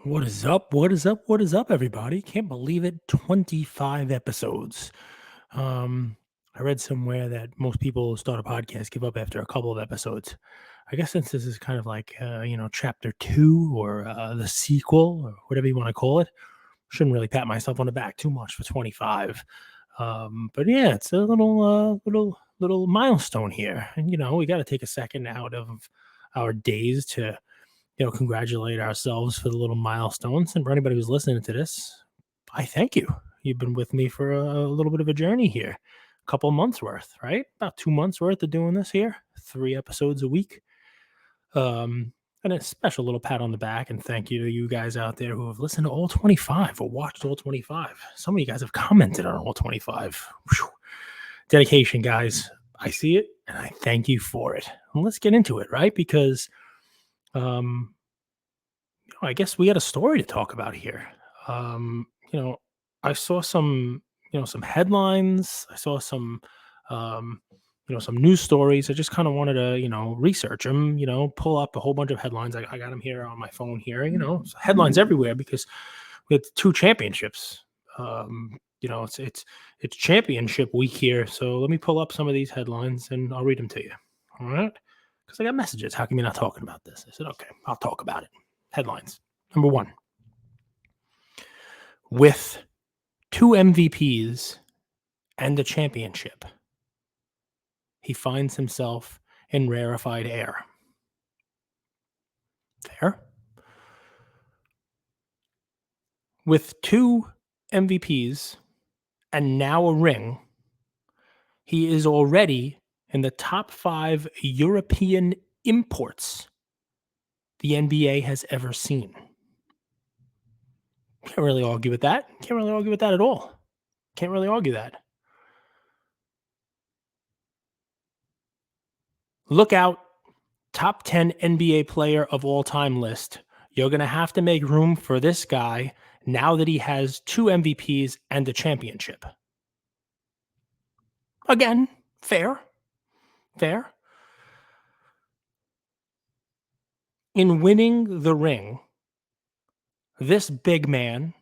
What is up? What is up? What is up, everybody? Can't believe it. 25 episodes. I read somewhere that most people who start a podcast give up after a couple of episodes. I guess since this is kind of like, chapter two or the sequel or whatever you want to call it, shouldn't really pat myself on the back too much for 25. But yeah, it's a little milestone here. And, we got to take a second out of our days to congratulate ourselves for the little milestones. And for anybody who's listening to this, I thank you. You've been with me for a little bit of a journey here, a couple of months worth, right? About 2 months worth of doing this here, 3 episodes a week. And a special little pat on the back and thank you to you guys out there who have listened to all 25 or watched all 25. Some of you guys have commented on all 25. Whew. Dedication, guys. I see it and I thank you for it. And let's get into it, right? Because I guess we got a story to talk about here. Um, you know, I saw some headlines. I saw um, some news stories. I just kind of wanted to, research them, pull up a whole bunch of headlines. I got them here on my phone here, headlines everywhere because we had two championships. It's championship week here. So let me pull up some of these headlines and I'll read them to you. All right. Because I got messages. How come you're not talking about this? I said, okay, I'll talk about it. Headlines. Number one, with two MVPs and a championship, he finds himself in rarefied air. Fair? With two MVPs and now a ring, he is already in the top 5 European imports the NBA has ever seen. Can't really argue with that. Can't really argue with that at all. Can't really argue that. Look out, top 10 NBA player of all time list. You're going to have to make room for this guy now that he has 2 MVPs and a championship. Again, fair. Fair. In winning the ring, this big man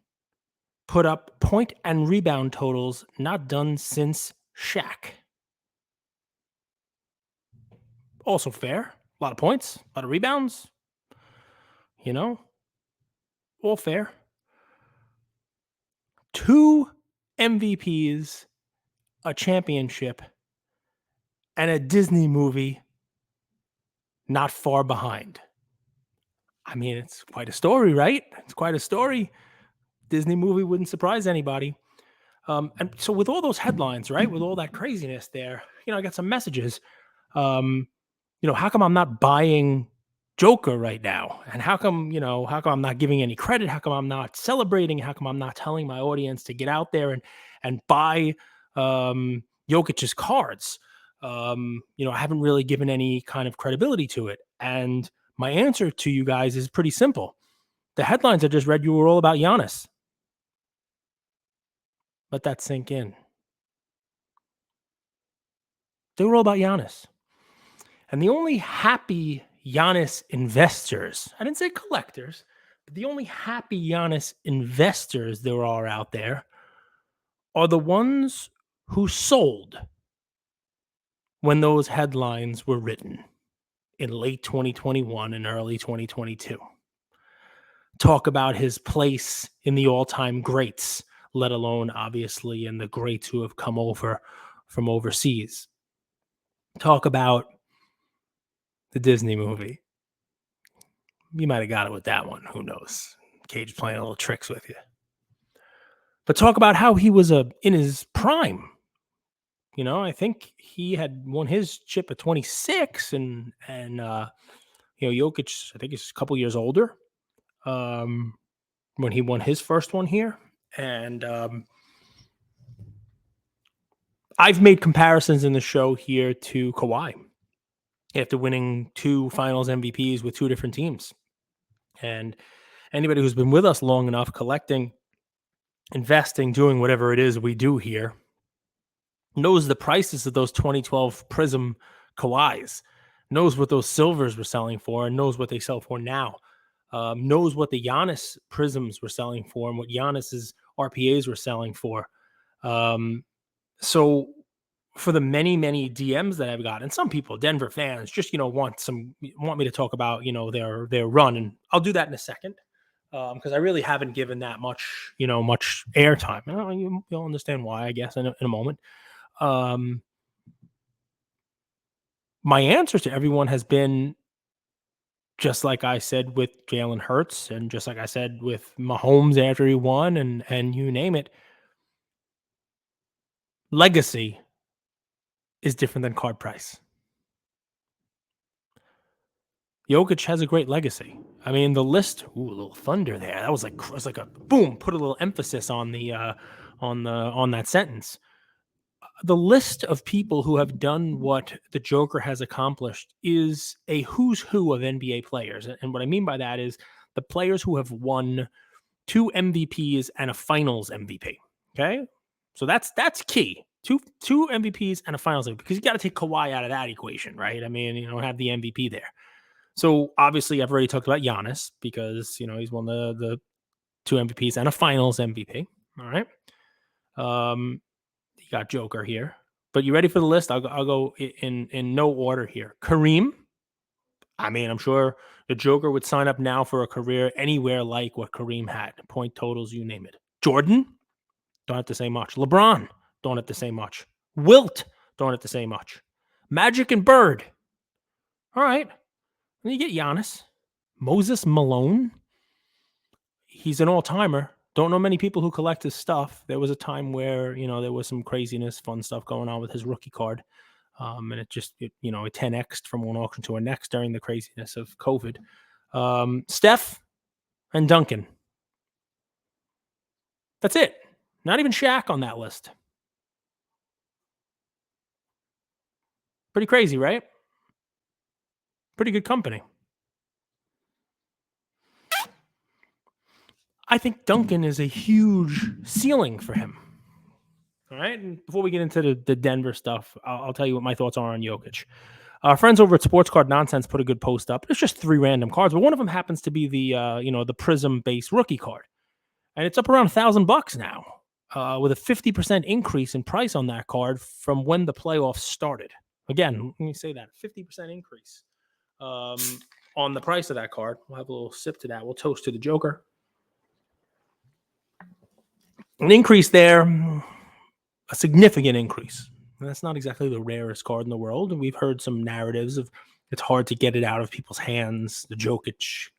put up point and rebound totals not done since Shaq. Also fair. A lot of points, a lot of rebounds. All fair. 2 MVPs, a championship, and a Disney movie not far behind. I mean, it's quite a story, right? It's quite a story. Disney movie wouldn't surprise anybody. And so with all those headlines, right, with all that craziness there, I got some messages. How come I'm not buying Joker right now? And how come I'm not giving any credit? How come I'm not celebrating? How come I'm not telling my audience to get out there and buy Jokic's cards? I haven't really given any kind of credibility to it. And my answer to you guys is pretty simple. The headlines I just read you were all about Giannis. Let that sink in. They were all about Giannis. And the only happy Giannis investors, I didn't say collectors, but the only happy Giannis investors there are out there are the ones who sold when those headlines were written in late 2021 and early 2022. Talk about his place in the all-time greats, let alone, obviously, in the greats who have come over from overseas. Talk about the Disney movie. You might have got it with that one. Who knows? Cage playing a little tricks with you. But talk about how he was in his prime. I think he had won his chip at 26, and Jokic, I think he's a couple years older when he won his first one here. And I've made comparisons in the show here to Kawhi after winning 2 finals MVPs with 2 different teams. And anybody who's been with us long enough, collecting, investing, doing whatever it is we do here, knows the prices of those 2012 Prism Kawhis, knows what those silvers were selling for, and knows what they sell for now. knows what the Giannis prisms were selling for and what Giannis's RPAs were selling for. So for the many DMs that I've got, and some people, Denver fans, just want me to talk about their run, and I'll do that in a second because I really haven't given that much much airtime. You'll understand why, I guess, in a moment. My answer to everyone has been just like I said with Jalen Hurts, and just like I said with Mahomes after he won, and you name it. Legacy is different than card price. Jokic has a great legacy. I mean, the list. Ooh, a little thunder there. That was like a boom. Put a little emphasis on on that sentence. The list of people who have done what the Joker has accomplished is a who's who of NBA players, and what I mean by that is the players who have won 2 MVPs and a Finals MVP. Okay, so that's key. Two MVPs and a Finals MVP, because you got to take Kawhi out of that equation, right? I mean, you don't have the MVP there. So obviously, I've already talked about Giannis because he's won the 2 MVPs and a Finals MVP. All right, you got Joker here, but you ready for the list? I'll go in no order here. Kareem. I mean, I'm sure the Joker would sign up now for a career anywhere like what Kareem had. Point totals, you name it. Jordan, don't have to say much. LeBron, don't have to say much. Wilt, don't have to say much. Magic and Bird. All right. Then you get Giannis. Moses Malone. He's an all-timer. Don't know many people who collect his stuff. There was a time where, there was some craziness, fun stuff going on with his rookie card. And it 10x'd from one auction to a next during the craziness of COVID. Steph and Duncan. That's it. Not even Shaq on that list. Pretty crazy, right? Pretty good company. I think Duncan is a huge ceiling for him. All right. And before we get into the Denver stuff, I'll tell you what my thoughts are on Jokic. Our friends over at Sports Card Nonsense put a good post up. It's just 3 random cards, but one of them happens to be the Prism base rookie card, and it's up around $1,000 now, with a 50% increase in price on that card from when the playoffs started. Again, let me say that 50% increase on the price of that card. We'll have a little sip to that. We'll toast to the Joker. An increase there, a significant increase. And that's not exactly the rarest card in the world. And we've heard some narratives of it's hard to get it out of people's hands. The Jokic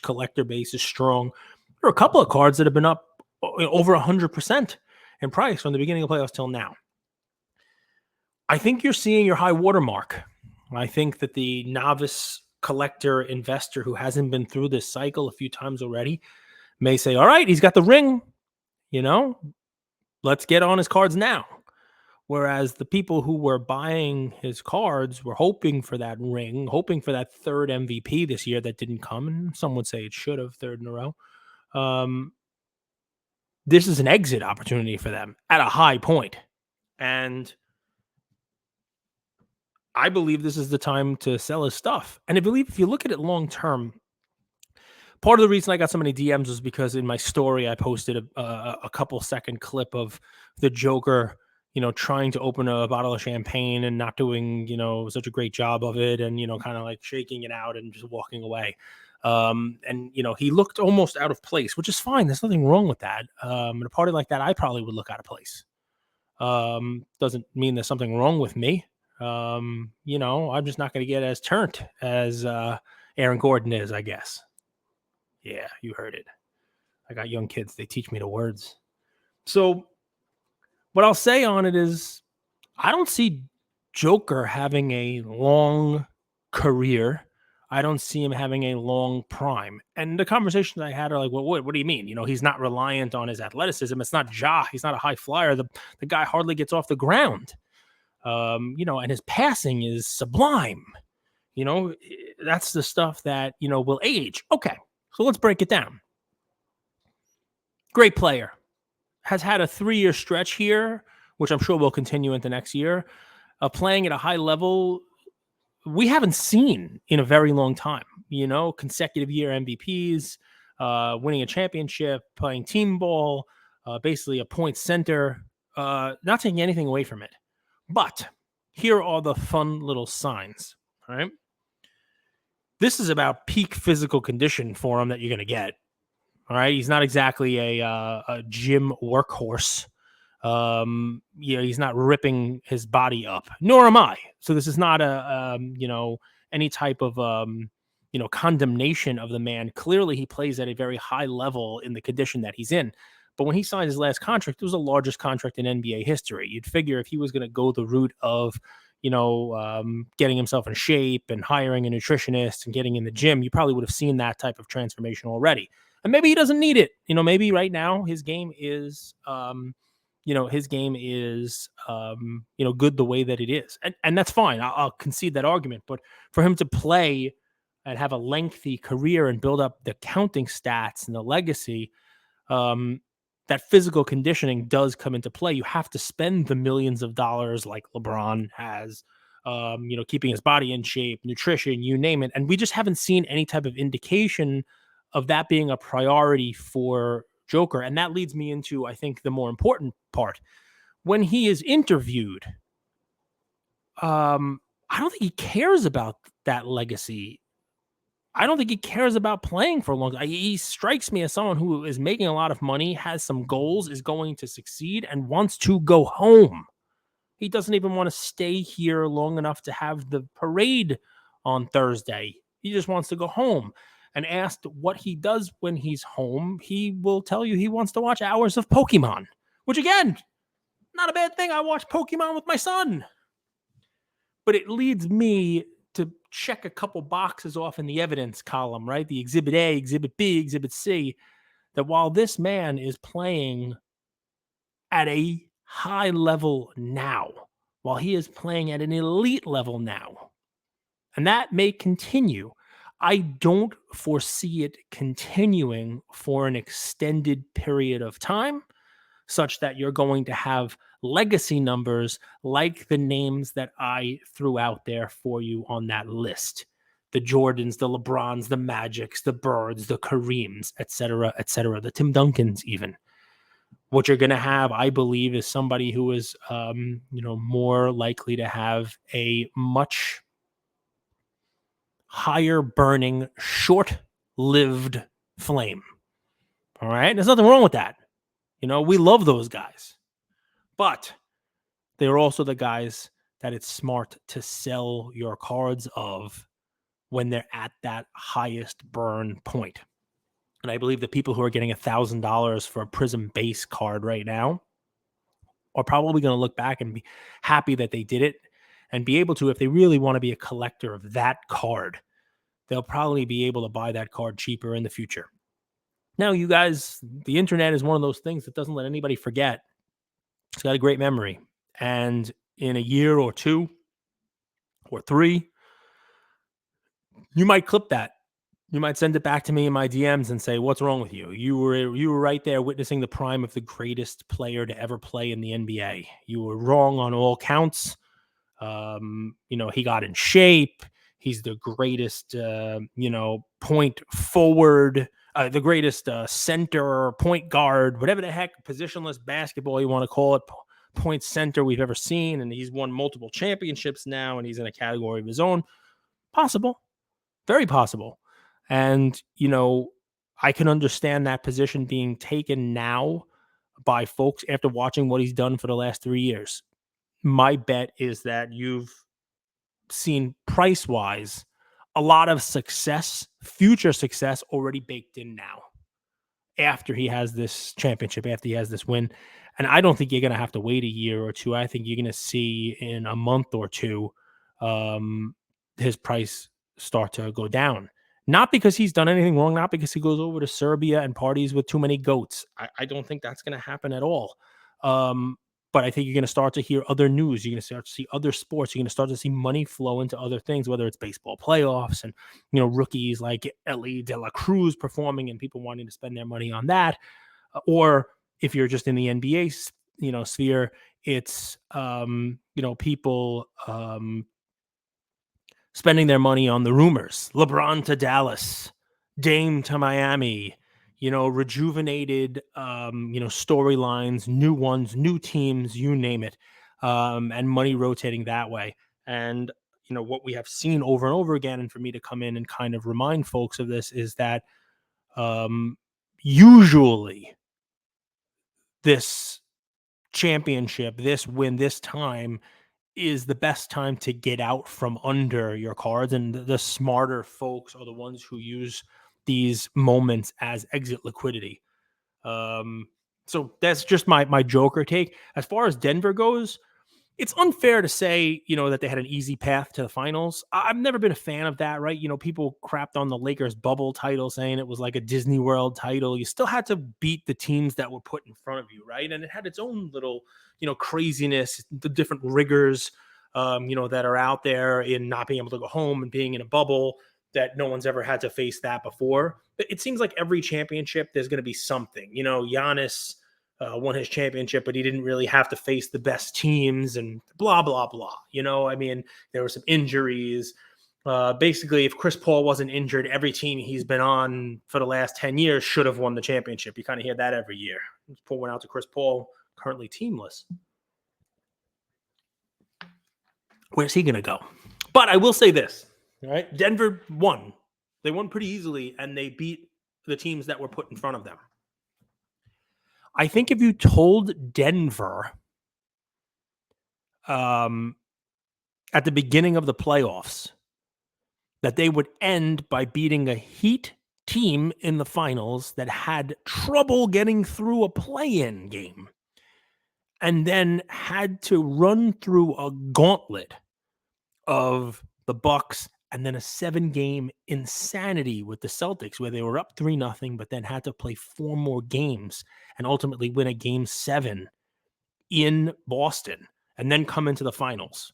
collector base is strong. There are a couple of cards that have been up over 100% in price from the beginning of playoffs till now. I think you're seeing your high watermark. I think that the novice collector investor who hasn't been through this cycle a few times already may say, all right, he's got the ring, let's get on his cards now. Whereas the people who were buying his cards were hoping for that ring, hoping for that 3rd MVP this year that didn't come. And some would say it should have, 3rd in a row. This is an exit opportunity for them at a high point. And I believe this is the time to sell his stuff. And I believe if you look at it long term, part of the reason I got so many DMs was because in my story, I posted a couple second clip of the Joker, trying to open a bottle of champagne and not doing, such a great job of it, and, kind of like shaking it out and just walking away. And, he looked almost out of place, which is fine. There's nothing wrong with that. At a party like that, I probably would look out of place. Doesn't mean there's something wrong with me. I'm just not going to get as turned as Aaron Gordon is, I guess. Yeah, you heard it. I got young kids. They teach me the words. So what I'll say on it is I don't see Joker having a long career. I don't see him having a long prime. And the conversations I had are like, well, what do you mean? He's not reliant on his athleticism. It's not Ja. He's not a high flyer. The guy hardly gets off the ground. And his passing is sublime. That's the stuff that, will age. Okay. So let's break it down. Great player. Has had a 3-year stretch here, which I'm sure will continue into next year, playing at a high level we haven't seen in a very long time. Consecutive year MVPs, winning a championship, playing team ball, basically a point center, not taking anything away from it. But here are the fun little signs. All right. This is about peak physical condition for him that you're going to get. All right. He's not exactly a gym workhorse. He's not ripping his body up, nor am I. So this is not any type of, condemnation of the man. Clearly he plays at a very high level in the condition that he's in. But when he signed his last contract, it was the largest contract in NBA history. You'd figure if he was going to go the route of, getting himself in shape and hiring a nutritionist and getting in the gym, you probably would have seen that type of transformation already. And maybe he doesn't need it. Maybe right now his game is, good the way that it is. And that's fine. I'll concede that argument. But for him to play and have a lengthy career and build up the counting stats and the legacy, that physical conditioning does come into play. You have to spend the millions of dollars like LeBron has, keeping his body in shape, nutrition, you name it. And we just haven't seen any type of indication of that being a priority for Joker. And that leads me into, I think, the more important part. When he is interviewed, I don't think he cares about that legacy. I don't think he cares about playing for a long time. He strikes me as someone who is making a lot of money, has some goals, is going to succeed, and wants to go home. He doesn't even want to stay here long enough to have the parade on Thursday. He just wants to go home. And asked what he does when he's home, he will tell you he wants to watch hours of Pokemon, which again, not a bad thing. I watch Pokemon with my son. But it leads me to check a couple boxes off in the evidence column, right? The Exhibit A, Exhibit B, Exhibit C, that while this man is playing at a high level now, while he is playing at an elite level now, and that may continue, I don't foresee it continuing for an extended period of time, such that you're going to have legacy numbers like the names that I threw out there for you on that list. The Jordans, the LeBrons, the Magics, the Birds, the Kareems, et cetera, the Tim Duncans even. What you're going to have, I believe, is somebody who is, more likely to have a much higher burning, short-lived flame. All right? There's nothing wrong with that. We love those guys. But they're also the guys that it's smart to sell your cards of when they're at that highest burn point. And I believe the people who are getting $1,000 for a Prism base card right now are probably going to look back and be happy that they did it and be able to, if they really want to be a collector of that card, they'll probably be able to buy that card cheaper in the future. Now, you guys, the internet is one of those things that doesn't let anybody forget. It's got a great memory. And in a year or 2 or 3, you might clip that. You might send it back to me in my DMs and say, what's wrong with you? You were right there witnessing the prime of the greatest player to ever play in the NBA. You were wrong on all counts. He got in shape. He's the greatest, point forward, the greatest center, point guard, whatever the heck, positionless basketball you want to call it, point center we've ever seen. And he's won multiple championships now, and he's in a category of his own. Possible. Very possible. And, I can understand that position being taken now by folks after watching what he's done for the last 3 years. My bet is that you've seen price-wise a lot of success, future success already baked in now after he has this championship, after he has this win. And I don't think you're going to have to wait a year or 2. I think you're going to see in a month or 2 his price start to go down. Not because he's done anything wrong, not because he goes over to Serbia and parties with too many goats. I don't think that's going to happen at all. But I think you're going to start to hear other news. You're going to start to see other sports. You're going to start to see money flow into other things, whether it's baseball playoffs and, rookies like Ellie De La Cruz performing and people wanting to spend their money on that. Or if you're just in the NBA, sphere, it's, people spending their money on the rumors. LeBron to Dallas, Dame to Miami, rejuvenated, storylines, new ones, new teams, you name it, and money rotating that way. And, what we have seen over and over again, and for me to come in and kind of remind folks of this, is that usually this championship, this win, this time is the best time to get out from under your cards. And the smarter folks are the ones who use these moments as exit liquidity. So that's just my Joker take. As far as Denver goes, it's unfair to say, that they had an easy path to the finals. I've never been a fan of that, right? People crapped on the Lakers bubble title, saying it was like a Disney World title. You still had to beat the teams that were put in front of you, right? And it had its own little, craziness, the different rigors, that are out there in not being able to go home and being in a bubble that no one's ever had to face that before. But it seems like every championship, there's going to be something. Giannis won his championship, but he didn't really have to face the best teams and blah, blah, blah. There were some injuries. Basically, if Chris Paul wasn't injured, every team he's been on for the last 10 years should have won the championship. You kind of hear that every year. Pour one out to Chris Paul, currently teamless. Where's he going to go? But I will say this, all right? Denver won. They won pretty easily, and they beat the teams that were put in front of them. I think if you told Denver at the beginning of the playoffs that they would end by beating a Heat team in the finals that had trouble getting through a play-in game and then had to run through a gauntlet of the Bucks and then a 7-game insanity with the Celtics where they were up 3-0, but then had to play 4 more games and ultimately win a game 7 in Boston and then come into the finals.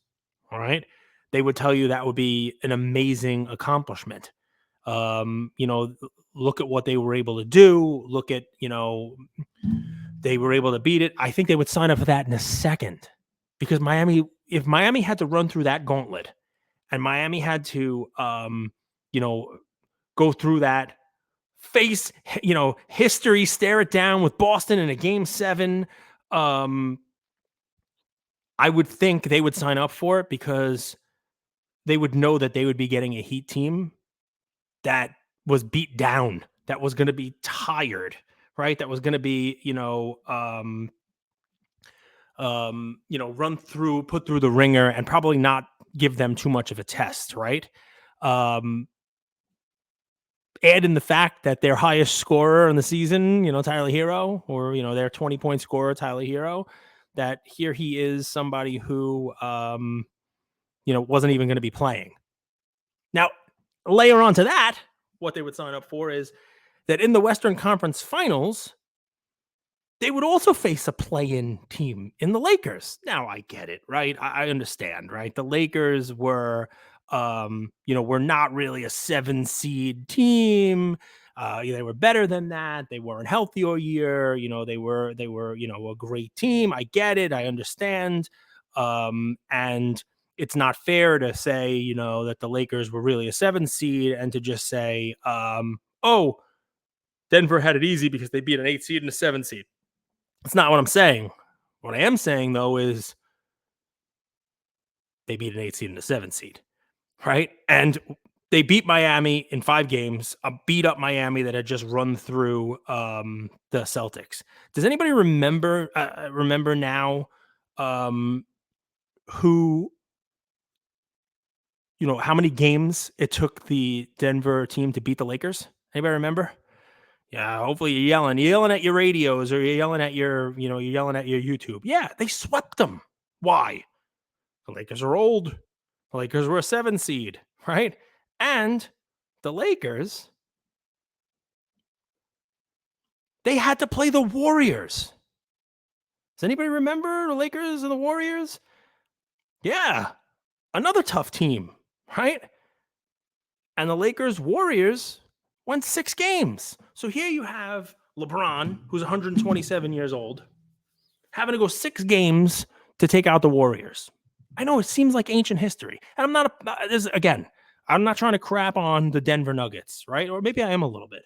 All right. They would tell you that would be an amazing accomplishment. Look at what they were able to do. Look at, they were able to beat it. I think they would sign up for that in a second because if Miami had to run through that gauntlet and Miami had to, go through that, face, history, stare it down with Boston in a game 7, I would think they would sign up for it because they would know that they would be getting a Heat team that was beat down, that was going to be tired, right? That was going to be, put through the ringer and probably not give them too much of a test, right? Add in the fact that their highest scorer in the season, Tyler Hero, or, their 20-point scorer, Tyler Hero, that here he is somebody who, wasn't even going to be playing. Now, layer on to that, what they would sign up for is that in the Western Conference Finals, they would also face a play-in team in the Lakers. Now, I get it, right? I understand, right? The Lakers were, were not really a 7-seed team. They were better than that. They weren't healthy all year. They were, a great team. I get it. I understand. And it's not fair to say, that the Lakers were really a 7 seed and to just say, oh, Denver had it easy because they beat an 8 seed and a 7 seed. That's not what I'm saying. What I am saying, though, is they beat an 8 seed and a 7 seed, right? And they beat Miami in 5 games, a beat up Miami that had just run through the Celtics. Does anybody remember now who, how many games it took the Denver team to beat the Lakers? Anybody remember? Yeah, hopefully you're yelling at your radios or you're yelling at your YouTube. Yeah, they swept them. Why? The Lakers are old. The Lakers were a 7 seed, right? And the Lakers, they had to play the Warriors. Does anybody remember the Lakers and the Warriors? Yeah, another tough team, right? And the Lakers Warriors won 6 games. So here you have LeBron, who's 127 years old, having to go 6 games to take out the Warriors. I know it seems like ancient history. And I'm not, again, I'm not trying to crap on the Denver Nuggets, right? Or maybe I am a little bit.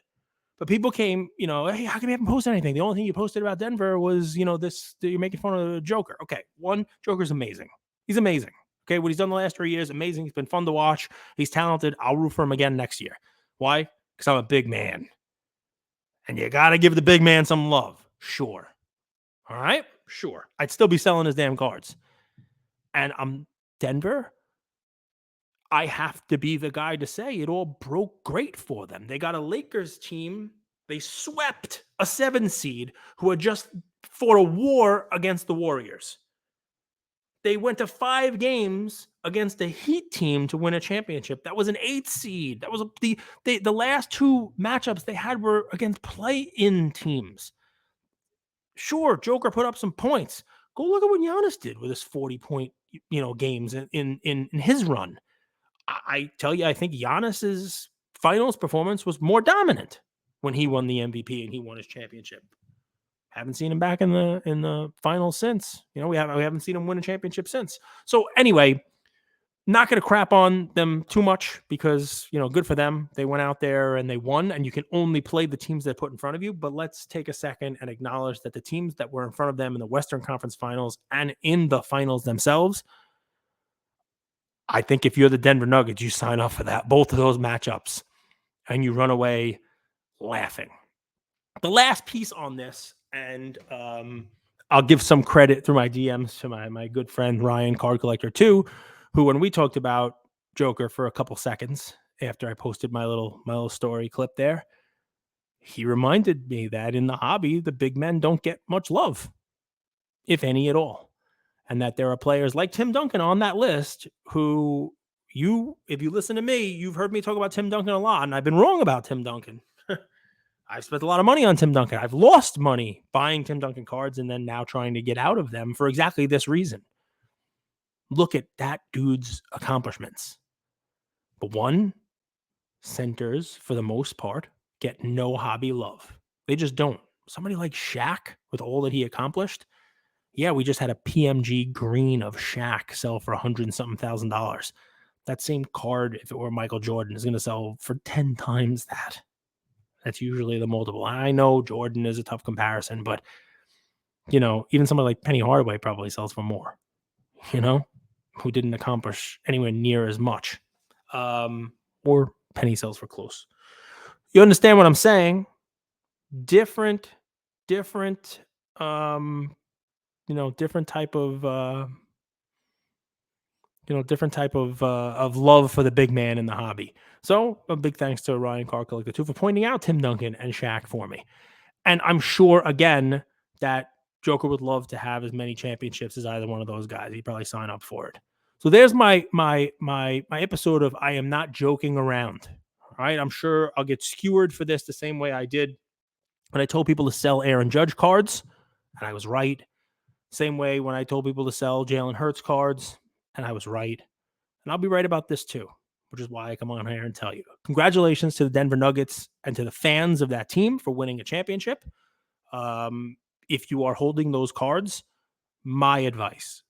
But people came, hey, how come you haven't posted anything? The only thing you posted about Denver was, this, that you're making fun of the Joker. Okay, one, Joker's amazing. He's amazing. Okay, what he's done the last 3 years, amazing. He's been fun to watch. He's talented. I'll root for him again next year. Why? Because I'm a big man. And you got to give the big man some love. Sure. All right? Sure. I'd still be selling his damn cards. And I'm Denver. I have to be the guy to say it all broke great for them. They got a Lakers team. They swept a 7 seed who had just fought a war against the Warriors. They went to 5 games against a Heat team to win a championship. That was an 8 seed. That was the last 2 matchups they had were against play-in teams. Sure, Joker put up some points. Go look at what Giannis did with his 40-point, games in his run. I tell you, I think Giannis's finals performance was more dominant when he won the MVP and he won his championship. Haven't seen him back in the finals since. We haven't seen him win a championship since. So anyway, not going to crap on them too much because, good for them. They went out there and they won, and you can only play the teams that put in front of you. But let's take a second and acknowledge that the teams that were in front of them in the Western Conference Finals and in the finals themselves, I think if you're the Denver Nuggets, you sign up for that, both of those matchups, and you run away laughing. The last piece on this, and I'll give some credit through my DMs to my good friend Ryan Card Collector 2, who when we talked about Joker for a couple seconds after I posted my little story clip there, he reminded me that in the hobby, the big men don't get much love, if any at all. And that there are players like Tim Duncan on that list who if you listen to me, you've heard me talk about Tim Duncan a lot, and I've been wrong about Tim Duncan. I've spent a lot of money on Tim Duncan. I've lost money buying Tim Duncan cards and then now trying to get out of them for exactly this reason. Look at that dude's accomplishments. But one, centers, for the most part, get no hobby love. They just don't. Somebody like Shaq, with all that he accomplished, yeah, we just had a PMG green of Shaq sell for $100 and something thousand. That same card, if it were Michael Jordan, is going to sell for 10 times that. That's usually the multiple. I know Jordan is a tough comparison, but, even somebody like Penny Hardaway probably sells for more, who didn't accomplish anywhere near as much. Or Penny sells for close. You understand what I'm saying? Different, different type of different type of love for the big man in the hobby. So a big thanks to Ryan Card Collector 2 for pointing out Tim Duncan and Shaq for me. And I'm sure again that Joker would love to have as many championships as either one of those guys. He'd probably sign up for it. So there's my episode of I am not joking around. All right. I'm sure I'll get skewered for this the same way I did when I told people to sell Aaron Judge cards, and I was right. Same way when I told people to sell Jalen Hurts cards, and I was right. And I'll be right about this too, which is why I come on here and tell you. Congratulations to the Denver Nuggets and to the fans of that team for winning a championship. If you are holding those cards, my advice,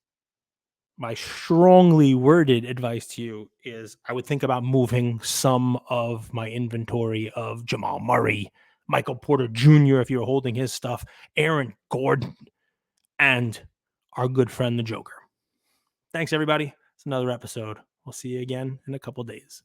my strongly worded advice to you is I would think about moving some of my inventory of Jamal Murray, Michael Porter Jr., if you're holding his stuff, Aaron Gordon, and our good friend, the Joker. Thanks, everybody. It's another episode. We'll see you again in a couple days.